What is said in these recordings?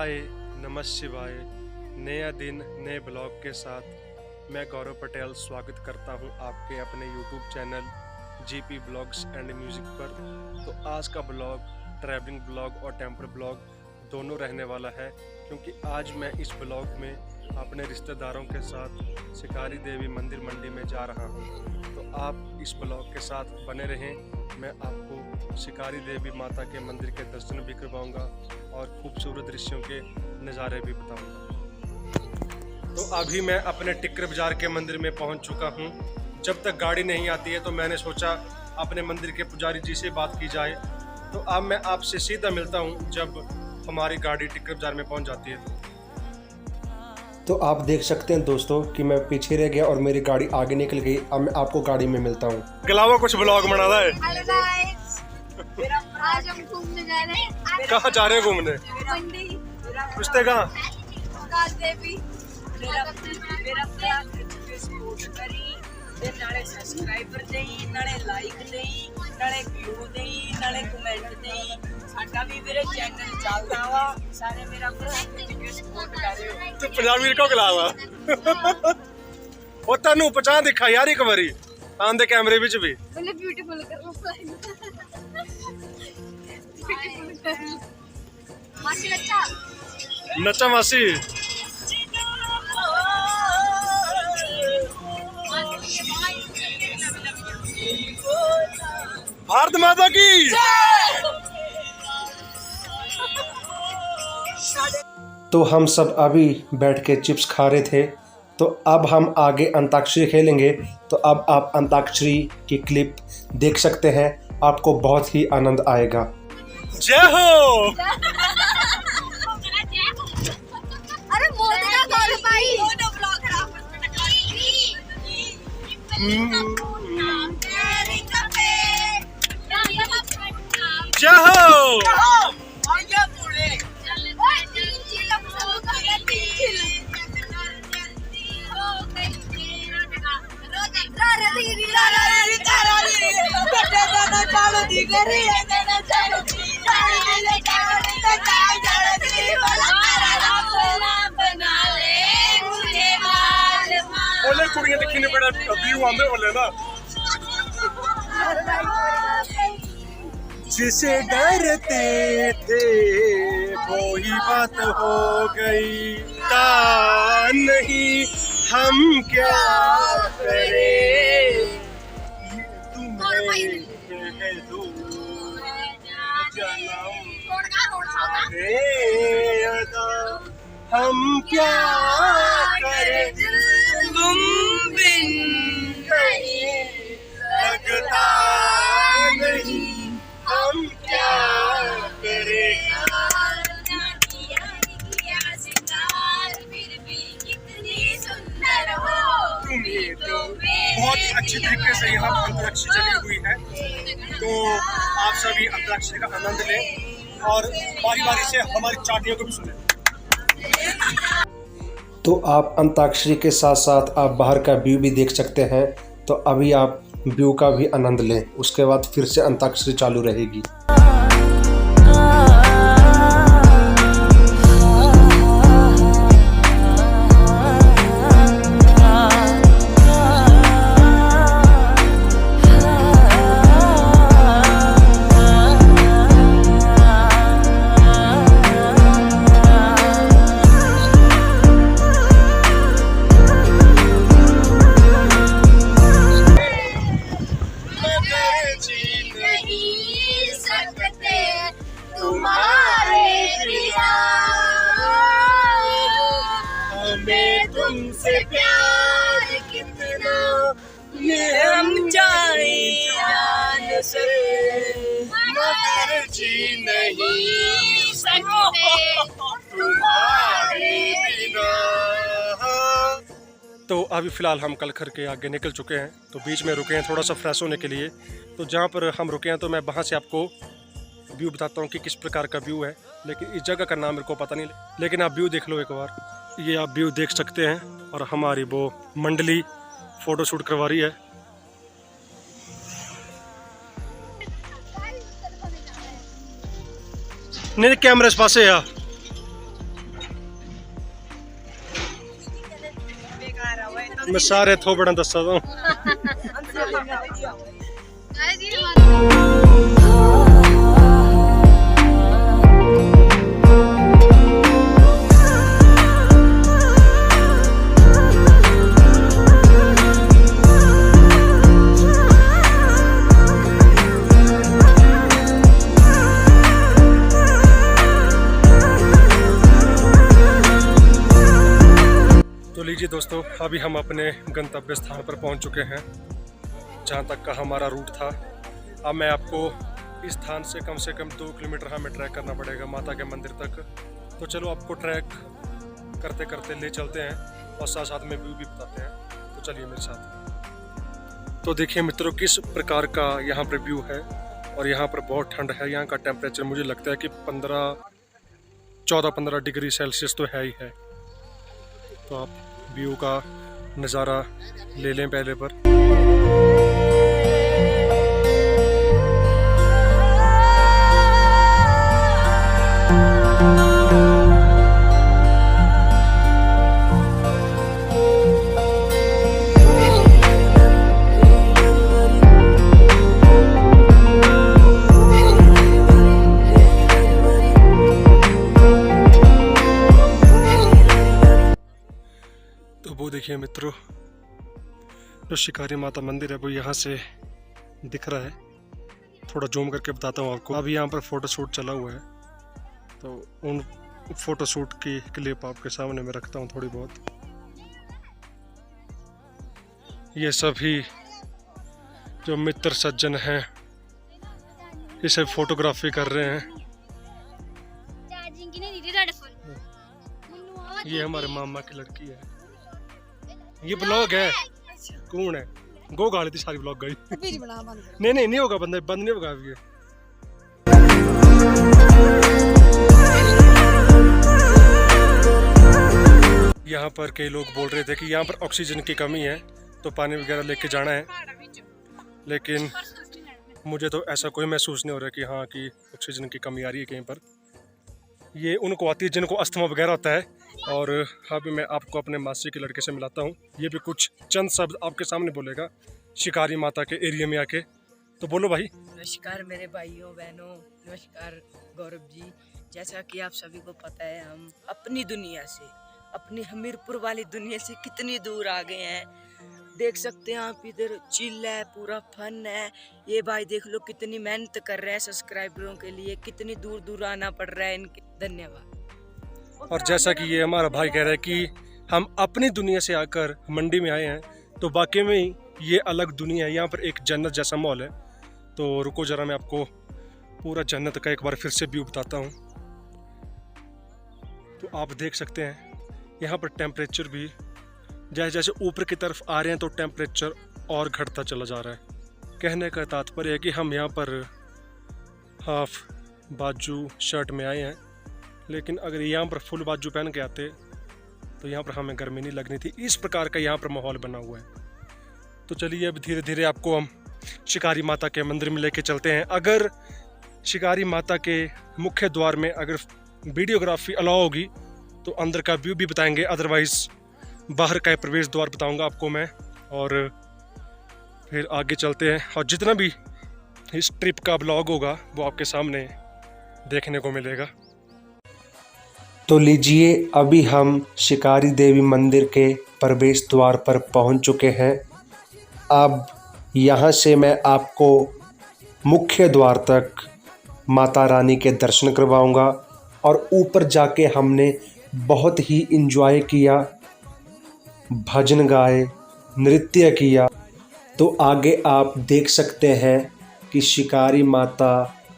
हाय नमः शिवाय। नया दिन नए ब्लॉग के साथ मैं गौरव पटेल स्वागत करता हूं आपके अपने YouTube channel GP blogs and music पर। तो आज का ब्लॉग ट्रैवलिंग ब्लॉग और टेम्पर ब्लॉग दोनों रहने वाला है, क्योंकि आज मैं इस ब्लॉग में अपने रिश्तेदारों के साथ शिकारी देवी मंदिर मंडी में जा रहा हूं। तो आप इस ब्लॉग के साथ बने रहें। मैं आपको शिकारी देवी माता के मंदिर के दर्शन भी करवाऊंगा और खूबसूरत दृश्यों के नज़ारे भी बताऊंगा। तो अभी मैं अपने टिक्कर बाजार के मंदिर में पहुंच चुका हूं। जब तक गाड़ी नहीं आती है तो मैंने सोचा अपने मंदिर के पुजारी जी से बात की जाए। तो अब मैं आपसे सीधा मिलता हूं जब हमारी गाड़ी टिक्कर बाजार में पहुंच जाती है। तो आप देख सकते हैं दोस्तों कि मैं पीछे रह गया और मेरी गाड़ी आगे निकल गई। अब मैं आपको गाड़ी में मिलता हूँ। गलावा कुछ ब्लॉग बना रहा है। आज हम घूमने जा रहे हैं। कहाँ जा रहे हैं घूमने? मंडी। रिश्ते कहाँ? देवी। नाले सब्सक्राइबर देई, नाले लाइक देई, नाले व्यू देई, नाले कमेंट देई। साडा भी मेरे चैनल चलदा वा, सारे मेरा सपोर्ट कर रहे हो। तू पंजाबी को गलावा ਉਹ ਤੁਹਾਨੂੰ ਪਛਾਣ ਦਿਖਾ ਯਾਰ ਇੱਕ ਵਾਰੀ ਆਂਦੇ ਕੈਮਰੇ ਵਿੱਚ ਵੀ बोले ब्यूटीफुल करो। मासी लच्चा नचा मासी। भारत माता की। तो हम सब अभी बैठ के चिप्स खा रहे थे। तो अब हम आगे अंताक्षरी खेलेंगे। तो अब आप अंताक्षरी की क्लिप देख सकते हैं, आपको बहुत ही आनंद आएगा। जय हो। अरे मोदी का कॉल भाई वो ब्लॉग खराब जय हो। आया बोले बोले कुड़ियां दिखी ने बड़ा व्यू आंदे बोले ना। जिसे डरते थे वो ही बात हो गई। ता नहीं हम क्या करें, तुम्हें दूर हम क्या करें, तुम बिन लगता नहीं हम क्या करें। तुम्हें तो बहुत अच्छी तरीके से यहाँ अंतरिक्ष चली हुई है। तो आप सभी अंतरिक्ष का आनंद लें और बारी बारी से हमारी चाटियों को भी सुनें। तो आप अंताक्षरी के साथ साथ आप बाहर का व्यू भी देख सकते हैं। तो अभी आप व्यू का भी आनंद लें, उसके बाद फिर से अंताक्षरी चालू रहेगी। तुमसे प्यार कितना ये हम जान से मगर जी नहीं सकते तुम्हारे बिना। तो अभी फ़िलहाल हम कलखर के आगे निकल चुके हैं। तो बीच में रुके हैं थोड़ा सा फ्रेश होने के लिए। तो जहाँ पर हम रुके हैं तो मैं वहाँ से आपको व्यू बताता हूँ कि किस प्रकार का व्यू है, लेकिन इस जगह का नाम मेरे को पता नहीं। लेकिन आप व्यू देख लो एक बार, ये आप व्यू देख सकते हैं। और हमारी वो मंडली फ़ोटो शूट करवा रही है। नहीं कैमरे इस पासे आ। मैं सारे थोपड़ा दसा दूं। लीजिए दोस्तों, अभी हम अपने गंतव्य स्थान पर पहुंच चुके हैं जहां तक का हमारा रूट था। अब मैं आपको इस स्थान से कम 2 किलोमीटर हमें ट्रैक करना पड़ेगा माता के मंदिर तक। तो चलो आपको ट्रैक करते करते ले चलते हैं और साथ साथ में व्यू भी बताते हैं। तो चलिए मेरे साथ। तो देखिए मित्रों, किस प्रकार का यहाँ पर व्यू है और यहाँ पर बहुत ठंड है। यहाँ का टेम्परेचर मुझे लगता है कि 14-15 डिग्री सेल्सियस तो है ही है। तो आप व्यू का नज़ारा ले लें पहले पर। वो देखिए मित्रों, जो शिकारी माता मंदिर है वो यहाँ से दिख रहा है। थोड़ा जूम करके बताता हूँ आपको। अभी यहाँ पर फोटोशूट चला हुआ है, तो उन फोटोशूट की क्लिप आपके सामने मैं रखता हूँ थोड़ी बहुत। ये सभी जो मित्र सज्जन हैं इसे फोटोग्राफी कर रहे हैं। ये हमारे मामा की लड़की है। ये ब्लॉग है। कौन है? गो गाली थी सारी ब्लॉग गई। नहीं होगा, बंद नहीं होगा अब ये। यहाँ पर कई लोग बोल रहे थे कि यहाँ पर ऑक्सीजन की कमी है तो पानी वगैरह लेके जाना है, लेकिन मुझे तो ऐसा कोई महसूस नहीं हो रहा कि हाँ कि ऑक्सीजन की कमी आ रही है कहीं पर। ये उनको आती है जिनको अस्थमा वगैरह होता है। और अभी मैं आपको अपने मासी के लड़के से मिलाता हूँ। ये भी कुछ चंद शब्द आपके सामने बोलेगा शिकारी माता के एरिया में आके। तो बोलो भाई। नमस्कार मेरे भाइयों बहनों, नमस्कार गौरव जी। जैसा कि आप सभी को पता है, हम अपनी दुनिया से, अपनी हमीरपुर वाली दुनिया से कितनी दूर आ गए हैं। देख सकते हैं आप, इधर चिल है, पूरा फन है। ये भाई देख लो कितनी मेहनत कर रहे हैं सब्सक्राइबरों के लिए, कितनी दूर दूर आना पड़ रहा है इनके। धन्यवाद। और जैसा कि ये हमारा भाई कह रहा है कि हम अपनी दुनिया से आकर मंडी में आए हैं, तो वाकई में ये अलग दुनिया है। यहाँ पर एक जन्नत जैसा माहौल है। तो रुको जरा, मैं आपको पूरा जन्नत का एक बार फिर से व्यू बताता हूँ। तो आप देख सकते हैं यहाँ पर टेम्परेचर भी जैसे जैसे ऊपर की तरफ आ रहे हैं तो टेम्परेचर और घटता चला जा रहा है। कहने का तात्पर्य है कि हम यहाँ पर हाफ बाजू शर्ट में आए हैं, लेकिन अगर यहाँ पर फुल बाजू पहन के आते तो यहाँ पर हमें गर्मी नहीं लगनी थी। इस प्रकार का यहाँ पर माहौल बना हुआ है। तो चलिए अब धीरे धीरे आपको हम शिकारी माता के मंदिर में लेके चलते हैं। अगर शिकारी माता के मुख्य द्वार में अगर वीडियोग्राफी अलाउ होगी तो अंदर का व्यू भी बताएंगे, अदरवाइज बाहर का प्रवेश द्वार बताऊंगा आपको मैं। और फिर आगे चलते हैं और जितना भी इस ट्रिप का ब्लॉग होगा वो आपके सामने देखने को मिलेगा। तो लीजिए, अभी हम शिकारी देवी मंदिर के प्रवेश द्वार पर पहुंच चुके हैं। अब यहाँ से मैं आपको मुख्य द्वार तक माता रानी के दर्शन करवाऊंगा। और ऊपर जाके हमने बहुत ही एंजॉय किया, भजन गाए, नृत्य किया। तो आगे आप देख सकते हैं कि शिकारी माता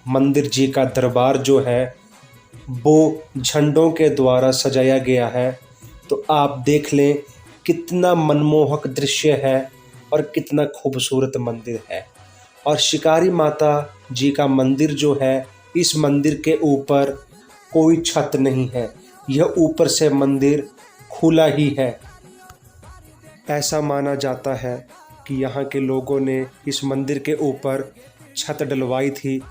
मंदिर जी का दरबार जो है वो झंडों के द्वारा सजाया गया है। तो आप देख लें कितना मनमोहक दृश्य है और कितना खूबसूरत मंदिर है। और शिकारी माता जी का मंदिर जो है, इस मंदिर के ऊपर कोई छत नहीं है, यह ऊपर से मंदिर खुला ही है। ऐसा माना जाता है कि यहाँ के लोगों ने इस मंदिर के ऊपर छत डलवाई थी,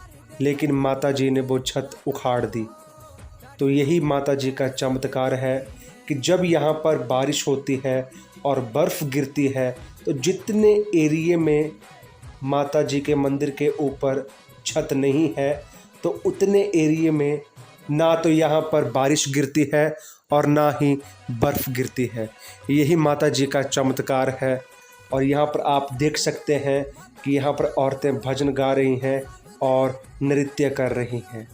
लेकिन माता जी ने वो छत उखाड़ दी। तो यही माता जी का चमत्कार है कि जब यहाँ पर बारिश होती है और बर्फ़ गिरती है तो जितने एरिए में माता जी के मंदिर के ऊपर छत नहीं है तो उतने एरिए में ना तो यहाँ पर बारिश गिरती है और ना ही बर्फ़ गिरती है। यही माता जी का चमत्कार है। और यहाँ पर आप देख सकते हैं कि यहाँ पर औरतें भजन गा रही हैं और नृत्य कर रही हैं।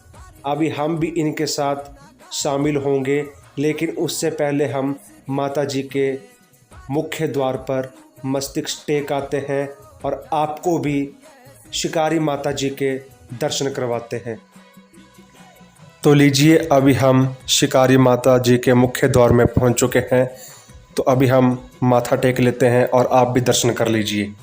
अभी हम भी इनके साथ शामिल होंगे, लेकिन उससे पहले हम माता जी के मुख्य द्वार पर मस्तक टेक आते हैं और आपको भी शिकारी माता जी के दर्शन करवाते हैं। तो लीजिए, अभी हम शिकारी माता जी के मुख्य द्वार में पहुंच चुके हैं। तो अभी हम माथा टेक लेते हैं और आप भी दर्शन कर लीजिए।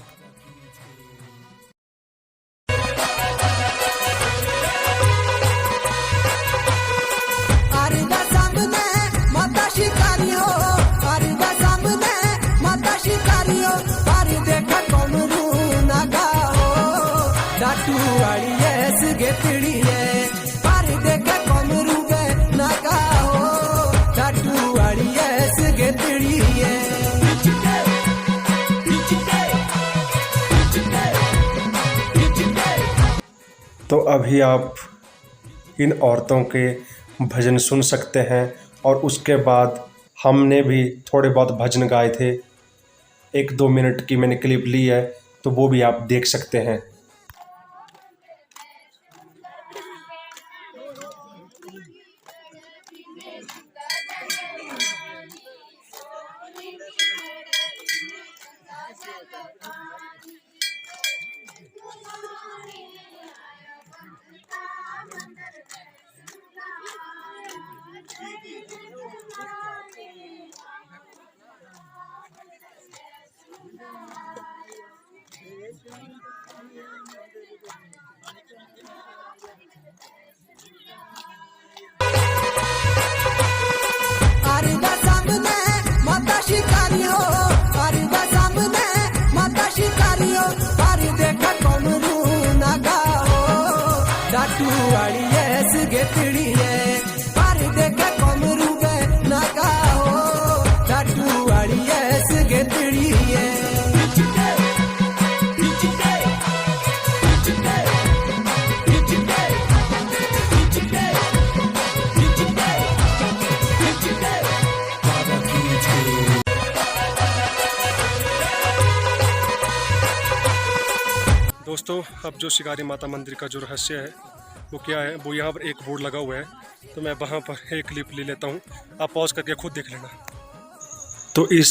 तो अभी आप इन औरतों के भजन सुन सकते हैं और उसके बाद हमने भी थोड़े बहुत भजन गाए थे। 1-2 मिनट की मैंने क्लिप ली है, तो वो भी आप देख सकते हैं। दोस्तों, अब जो शिकारी माता मंदिर का जो रहस्य है वो क्या है, वो यहाँ पर एक बोर्ड लगा हुआ है, तो मैं वहाँ पर एक क्लिप ले लेता हूँ, आप पॉज करके खुद देख लेना। तो इस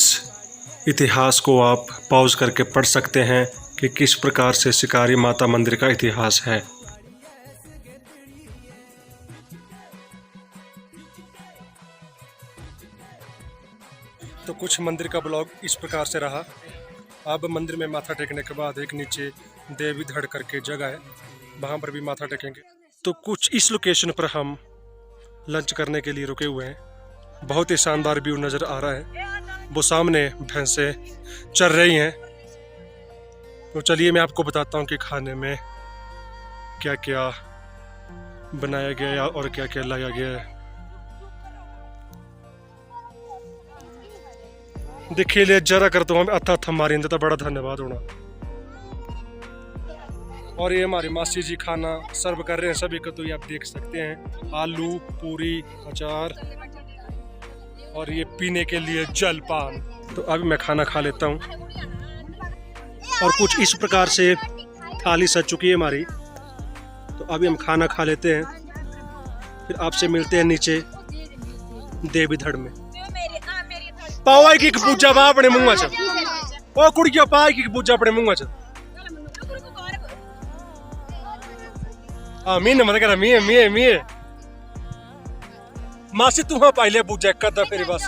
इतिहास को आप पॉज करके पढ़ सकते हैं कि किस प्रकार से शिकारी माता मंदिर का इतिहास है। तो कुछ मंदिर का ब्लॉग इस प्रकार से रहा। अब मंदिर में माथा टेकने के बाद एक नीचे देवी धड़ करके जगह है, वहाँ पर भी माथा टेकेंगे। तो कुछ इस लोकेशन पर हम लंच करने के लिए रुके हुए हैं। बहुत ही शानदार व्यू नज़र आ रहा है। वो सामने भैंसें चर रही हैं। तो चलिए मैं आपको बताता हूँ कि खाने में क्या क्या बनाया गया है और क्या क्या लाया गया है। देखिए ले जरा कर तो हम अथा मारें तो बड़ा धन्यवाद होना। और ये हमारी मासी जी खाना सर्व कर रहे हैं सभी को, तो ये आप देख सकते हैं, आलू पूरी अचार और ये पीने के लिए जलपान। तो अभी मैं खाना खा लेता हूँ और कुछ इस प्रकार से थाली सज चुकी है हमारी। तो अभी हम खाना खा लेते हैं, फिर आपसे मिलते हैं नीचे देवी धड़ में। पावा की पूजा पा अपने मुंह च ओ कुड़िया पा की पूजा अपने मुंह च आ मीन मत कर मी मी मी मासी तू हां पाइले पूजा करदा फिर बस।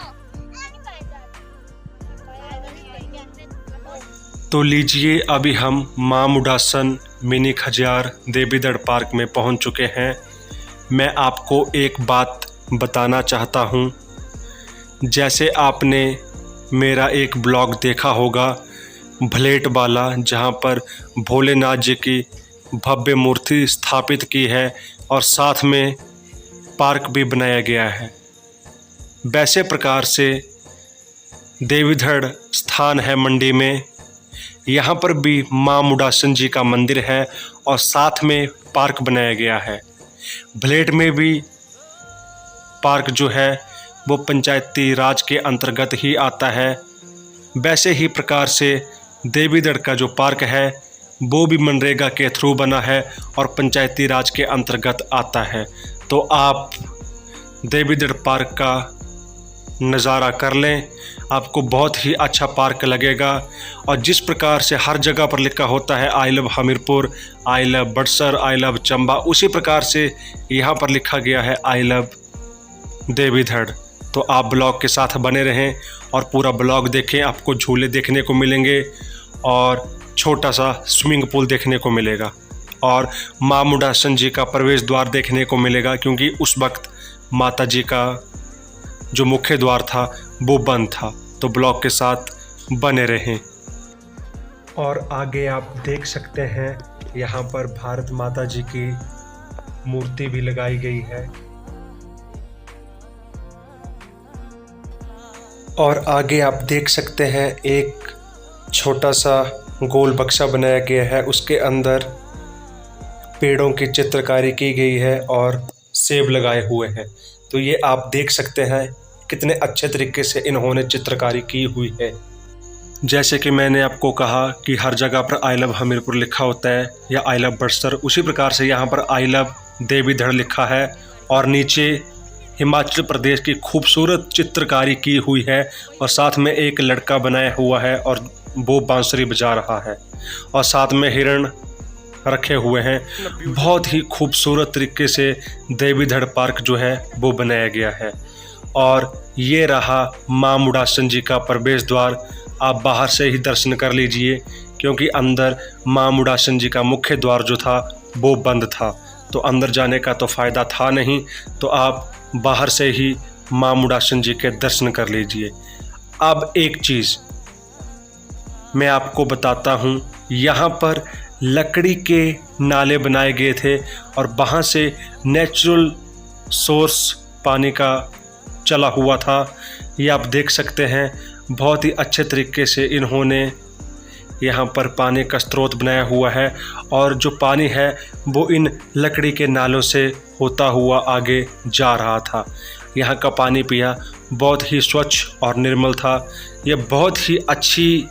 तो लीजिए, अभी हम मां मुडासन मिनी खजियार देवीधड़ पार्क में पहुंच चुके हैं। मैं आपको एक बात बताना चाहता हूं। जैसे आपने मेरा एक ब्लॉग देखा होगा भलेट वाला, जहां पर भोलेनाथ जी की भव्य मूर्ति स्थापित की है और साथ में पार्क भी बनाया गया है, वैसे प्रकार से देवीधड़ स्थान है मंडी में। यहाँ पर भी माँ मुडासन जी का मंदिर है और साथ में पार्क बनाया गया है। भलेट में भी पार्क जो है वो पंचायती राज के अंतर्गत ही आता है। वैसे ही प्रकार से देवीधड़ का जो पार्क है वो भी मनरेगा के थ्रू बना है और पंचायती राज के अंतर्गत आता है। तो आप देवीधड़ पार्क का नज़ारा कर लें, आपको बहुत ही अच्छा पार्क लगेगा। और जिस प्रकार से हर जगह पर लिखा होता है I love Hamirpur, I love Barsar, I love Chamba, उसी प्रकार से यहाँ पर लिखा गया है आई लव देवीधड़। तो आप ब्लॉग के साथ बने रहें और पूरा ब्लॉग देखें। आपको झूले देखने को मिलेंगे और छोटा सा स्विमिंग पूल देखने को मिलेगा और माँ मुडासन जी का प्रवेश द्वार देखने को मिलेगा, क्योंकि उस वक्त माता जी का जो मुख्य द्वार था वो बंद था। तो ब्लॉग के साथ बने रहें। और आगे आप देख सकते हैं यहाँ पर भारत माता जी की मूर्ति भी लगाई गई है। और आगे आप देख सकते हैं एक छोटा सा गोल बक्सा बनाया गया है, उसके अंदर पेड़ों की चित्रकारी की गई है और सेब लगाए हुए हैं। तो ये आप देख सकते हैं कितने अच्छे तरीके से इन्होंने चित्रकारी की हुई है। जैसे कि मैंने आपको कहा कि हर जगह पर आई लव हमीरपुर लिखा होता है या आई लव बड़सर, उसी प्रकार से यहाँ पर आई लव देवीधड़ लिखा है और नीचे हिमाचल प्रदेश की खूबसूरत चित्रकारी की हुई है और साथ में एक लड़का बनाया हुआ है और वो बांसुरी बजा रहा है और साथ में हिरण रखे हुए हैं। बहुत ही खूबसूरत तरीके से देवीधड़ पार्क जो है वो बनाया गया है। और ये रहा माँ मुडासन जी का प्रवेश द्वार। आप बाहर से ही दर्शन कर लीजिए, क्योंकि अंदर माँ मुडासन जी का मुख्य द्वार जो था वो बंद था, तो अंदर जाने का तो फ़ायदा था नहीं। तो आप बाहर से ही माँ मुडासन जी के दर्शन कर लीजिए। अब एक चीज़ मैं आपको बताता हूँ, यहाँ पर लकड़ी के नाले बनाए गए थे और वहाँ से नेचुरल सोर्स पानी का चला हुआ था। ये आप देख सकते हैं बहुत ही अच्छे तरीके से इन्होंने यहाँ पर पानी का स्रोत बनाया हुआ है और जो पानी है वो इन लकड़ी के नालों से होता हुआ आगे जा रहा था। यहाँ का पानी पिया बहुत ही स्वच्छ और निर्मल था। ये बहुत ही अच्छी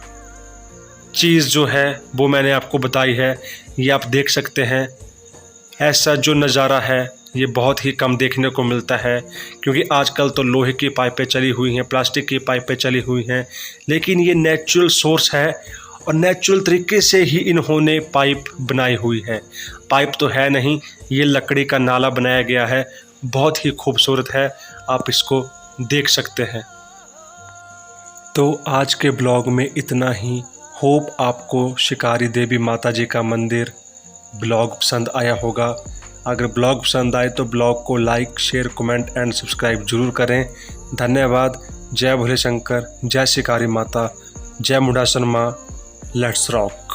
चीज़ जो है वो मैंने आपको बताई है। ये आप देख सकते हैं, ऐसा जो नज़ारा है ये बहुत ही कम देखने को मिलता है, क्योंकि आजकल तो लोहे की पाइपें चली हुई हैं, प्लास्टिक की पाइपें चली हुई हैं, लेकिन ये नेचुरल सोर्स है और नेचुरल तरीके से ही इन्होंने पाइप बनाई हुई है। पाइप तो है नहीं, ये लकड़ी का नाला बनाया गया है, बहुत ही खूबसूरत है, आप इसको देख सकते हैं। तो आज के ब्लॉग में इतना ही। होप आपको शिकारी देवी माता जी का मंदिर ब्लॉग पसंद आया होगा। अगर ब्लॉग पसंद आए तो ब्लॉग को like, share, comment and subscribe जरूर करें। धन्यवाद। जय भोले शंकर, जय शिकारी माता, जय मुडासन माँ, लेट्स रॉक।